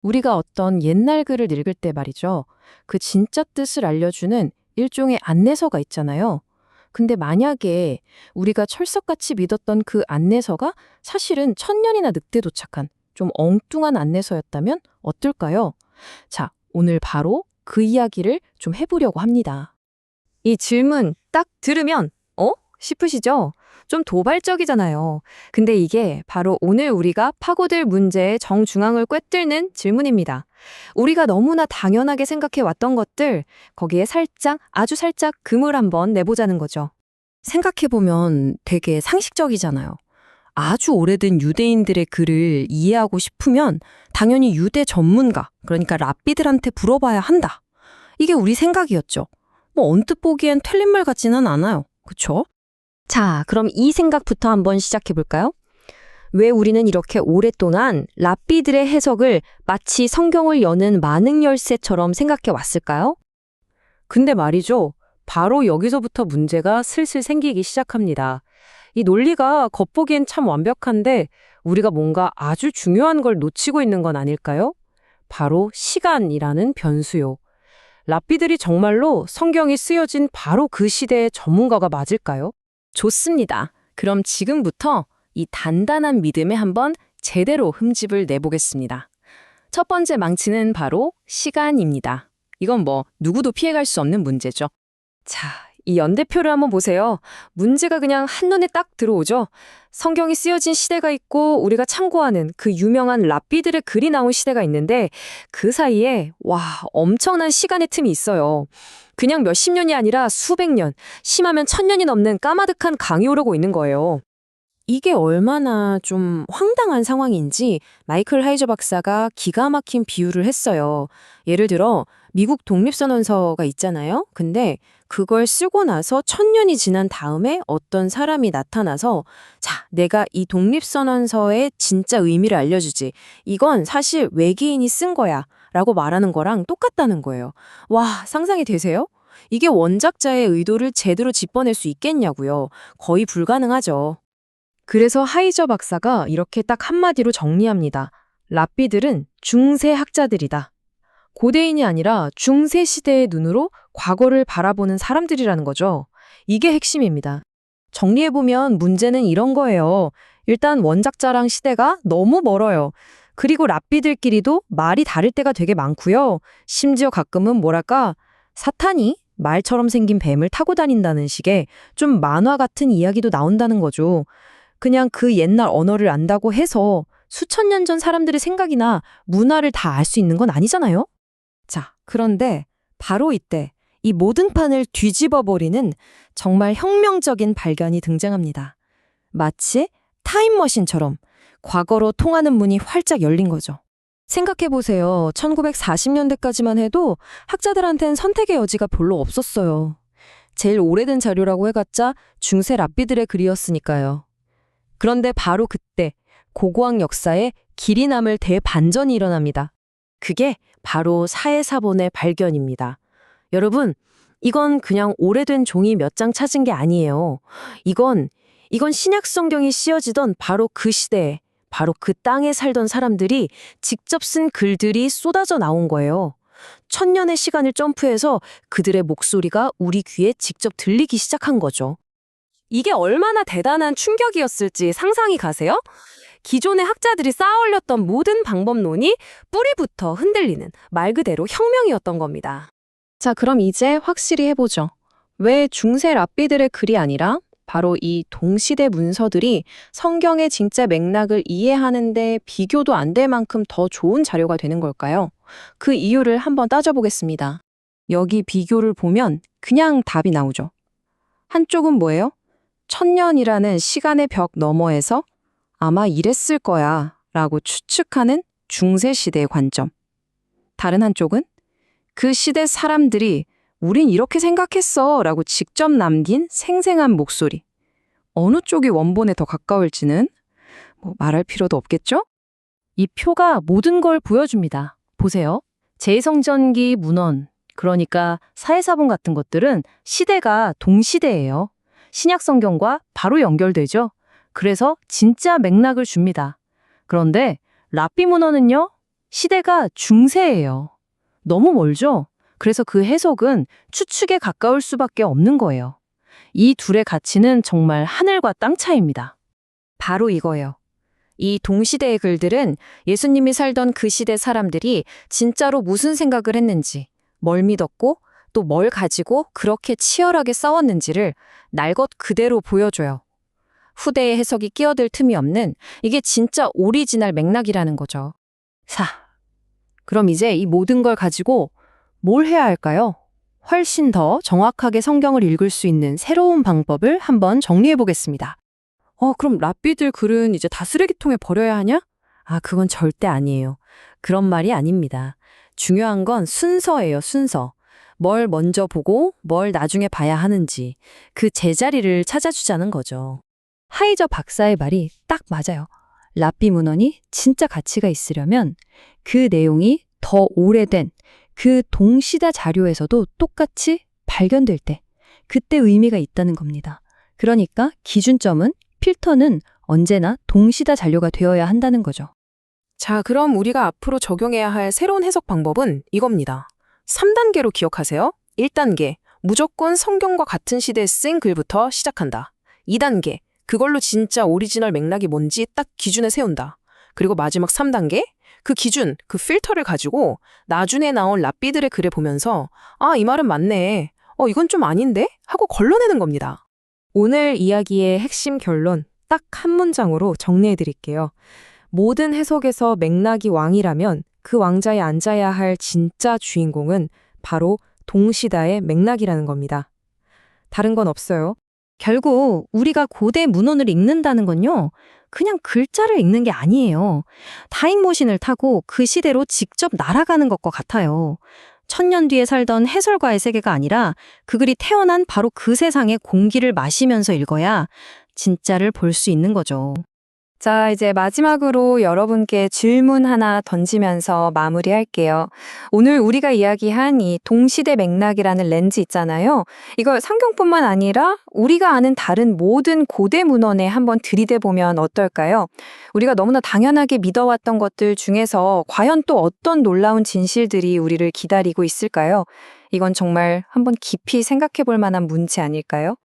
우리가 어떤 옛날 글을 읽을 때 말이죠. 그 진짜 뜻을 알려주는 일종의 안내서가 있잖아요. 근데 만약에 우리가 철석같이 믿었던 그 안내서가 사실은 천년이나 늑대 도착한 좀 엉뚱한 안내서였다면 어떨까요? 자, 오늘 바로 그 이야기를 좀 해보려고 합니다. 이 질문 딱 들으면 싶으시죠? 좀 도발적이잖아요. 근데 이게 바로 오늘 우리가 파고들 문제의 정중앙을 꿰뚫는 질문입니다. 우리가 너무나 당연하게 생각해 왔던 것들, 거기에 아주 살짝 금을 한번 내보자는 거죠. 생각해보면 되게 상식적이잖아요. 아주 오래된 유대인들의 글을 이해하고 싶으면 당연히 유대 전문가, 그러니까 랍비들한테 물어봐야 한다. 이게 우리 생각이었죠. 뭐 언뜻 보기엔 틀린 말 같지는 않아요. 그쵸? 자, 그럼 이 생각부터 한번 시작해 볼까요? 왜 우리는 이렇게 오랫동안 랍비들의 해석을 마치 성경을 여는 만능 열쇠처럼 생각해 왔을까요? 근데 말이죠. 바로 여기서부터 문제가 슬슬 생기기 시작합니다. 이 논리가 겉보기엔 참 완벽한데 우리가 뭔가 아주 중요한 걸 놓치고 있는 건 아닐까요? 바로 시간이라는 변수요. 랍비들이 정말로 성경이 쓰여진 바로 그 시대의 전문가가 맞을까요? 좋습니다. 그럼 지금부터 이 단단한 믿음에 한번 제대로 흠집을 내보겠습니다. 첫 번째 망치는 바로 시간입니다. 이건 뭐 누구도 피해갈 수 없는 문제죠. 자, 이 연대표를 한번 보세요. 문제가 그냥 한눈에 딱 들어오죠. 성경이 쓰여진 시대가 있고 우리가 참고하는 그 유명한 랍비들의 글이 나온 시대가 있는데 그 사이에 엄청난 시간의 틈이 있어요. 그냥 몇십 년이 아니라 수백 년, 심하면 천 년이 넘는 까마득한 강이 오르고 있는 거예요. 이게 얼마나 좀 황당한 상황인지 마이클 하이저 박사가 기가 막힌 비유를 했어요. 예를 들어 미국 독립선언서가 있잖아요. 근데 그걸 쓰고 나서 1000년이 지난 다음에 어떤 사람이 나타나서 자, 내가 이 독립선언서의 진짜 의미를 알려주지. 이건 사실 외계인이 쓴 거야. 라고 말하는 거랑 똑같다는 거예요. 와, 상상이 되세요? 이게 원작자의 의도를 제대로 짚어낼 수 있겠냐고요. 거의 불가능하죠. 그래서 하이저 박사가 이렇게 딱 한마디로 정리합니다. 랍비들은 중세 학자들이다. 고대인이 아니라 중세 시대의 눈으로 과거를 바라보는 사람들이라는 거죠. 이게 핵심입니다. 정리해보면 문제는 이런 거예요. 일단 원작자랑 시대가 너무 멀어요. 그리고 랍비들끼리도 말이 다를 때가 되게 많고요. 심지어 가끔은 뭐랄까 사탄이 말처럼 생긴 뱀을 타고 다닌다는 식의 좀 만화 같은 이야기도 나온다는 거죠. 그냥 그 옛날 언어를 안다고 해서 수천 년 전 사람들의 생각이나 문화를 다 알 수 있는 건 아니잖아요? 자, 그런데 바로 이때 이 모든 판을 뒤집어버리는 정말 혁명적인 발견이 등장합니다. 마치 타임머신처럼 과거로 통하는 문이 활짝 열린 거죠. 생각해보세요. 1940년대까지만 해도 학자들한텐 선택의 여지가 별로 없었어요. 제일 오래된 자료라고 해봤자 중세 랍비들의 글이었으니까요. 그런데 바로 그때 고고학 역사에 길이 남을 대반전이 일어납니다. 그게 바로 사해사본의 발견입니다. 여러분, 이건 그냥 오래된 종이 몇 장 찾은 게 아니에요. 이건 신약 성경이 씌어지던 바로 그 시대에, 바로 그 땅에 살던 사람들이 직접 쓴 글들이 쏟아져 나온 거예요. 1000년의 시간을 점프해서 그들의 목소리가 우리 귀에 직접 들리기 시작한 거죠. 이게 얼마나 대단한 충격이었을지 상상이 가세요? 기존의 학자들이 쌓아올렸던 모든 방법론이 뿌리부터 흔들리는 말 그대로 혁명이었던 겁니다. 자, 그럼 이제 확실히 해보죠. 왜 중세 랍비들의 글이 아니라 바로 이 동시대 문서들이 성경의 진짜 맥락을 이해하는 데 비교도 안 될 만큼 더 좋은 자료가 되는 걸까요? 그 이유를 한번 따져보겠습니다. 여기 비교를 보면 그냥 답이 나오죠. 한쪽은 뭐예요? 1000년이라는 시간의 벽 너머에서 아마 이랬을 거야 라고 추측하는 중세시대의 관점. 다른 한쪽은 그 시대 사람들이 우린 이렇게 생각했어 라고 직접 남긴 생생한 목소리. 어느 쪽이 원본에 더 가까울지는 말할 필요도 없겠죠? 이 표가 모든 걸 보여줍니다. 보세요. 제2성전기 문헌, 그러니까 사해사본 같은 것들은 시대가 동시대예요. 신약 성경과 바로 연결되죠. 그래서 진짜 맥락을 줍니다. 그런데 랍비 문헌은요? 시대가 중세예요. 너무 멀죠? 그래서 그 해석은 추측에 가까울 수밖에 없는 거예요. 이 둘의 가치는 정말 하늘과 땅 차이입니다. 바로 이거예요. 이 동시대의 글들은 예수님이 살던 그 시대 사람들이 진짜로 무슨 생각을 했는지, 뭘 믿었고 또 뭘 가지고 그렇게 치열하게 싸웠는지를 날 것 그대로 보여줘요. 후대의 해석이 끼어들 틈이 없는 이게 진짜 오리지널 맥락이라는 거죠. 자, 그럼 이제 이 모든 걸 가지고 뭘 해야 할까요? 훨씬 더 정확하게 성경을 읽을 수 있는 새로운 방법을 한번 정리해 보겠습니다. 그럼 랍비들 글은 이제 다 쓰레기통에 버려야 하냐? 그건 절대 아니에요. 그런 말이 아닙니다. 중요한 건 순서예요, 순서. 뭘 먼저 보고 뭘 나중에 봐야 하는지 그 제자리를 찾아주자는 거죠. 하이저 박사의 말이 딱 맞아요. 랍비 문헌이 진짜 가치가 있으려면 그 내용이 더 오래된 그 동시대 자료에서도 똑같이 발견될 때 그때 의미가 있다는 겁니다. 그러니까 기준점은 필터는 언제나 동시대 자료가 되어야 한다는 거죠. 자, 그럼 우리가 앞으로 적용해야 할 새로운 해석 방법은 이겁니다. 3단계로 기억하세요. 1단계, 무조건 성경과 같은 시대에 쓴 글부터 시작한다. 2단계, 그걸로 진짜 오리지널 맥락이 뭔지 딱 기준에 세운다. 그리고 마지막 3단계, 그 기준, 그 필터를 가지고 나중에 나온 랍비들의 글을 보면서 이 말은 맞네. 이건 좀 아닌데? 하고 걸러내는 겁니다. 오늘 이야기의 핵심 결론 딱 한 문장으로 정리해 드릴게요. 모든 해석에서 맥락이 왕이라면 그 왕자에 앉아야 할 진짜 주인공은 바로 동시다의 맥락이라는 겁니다. 다른 건 없어요. 결국 우리가 고대 문헌을 읽는다는 건요. 그냥 글자를 읽는 게 아니에요. 타임머신을 타고 그 시대로 직접 날아가는 것과 같아요. 1000년 뒤에 살던 해설가의 세계가 아니라 그 글이 태어난 바로 그 세상의 공기를 마시면서 읽어야 진짜를 볼 수 있는 거죠. 자, 이제 마지막으로 여러분께 질문 하나 던지면서 마무리할게요. 오늘 우리가 이야기한 이 동시대 맥락이라는 렌즈 있잖아요. 이걸 성경뿐만 아니라 우리가 아는 다른 모든 고대 문헌에 한번 들이대보면 어떨까요? 우리가 너무나 당연하게 믿어왔던 것들 중에서 과연 또 어떤 놀라운 진실들이 우리를 기다리고 있을까요? 이건 정말 한번 깊이 생각해 볼 만한 문제 아닐까요?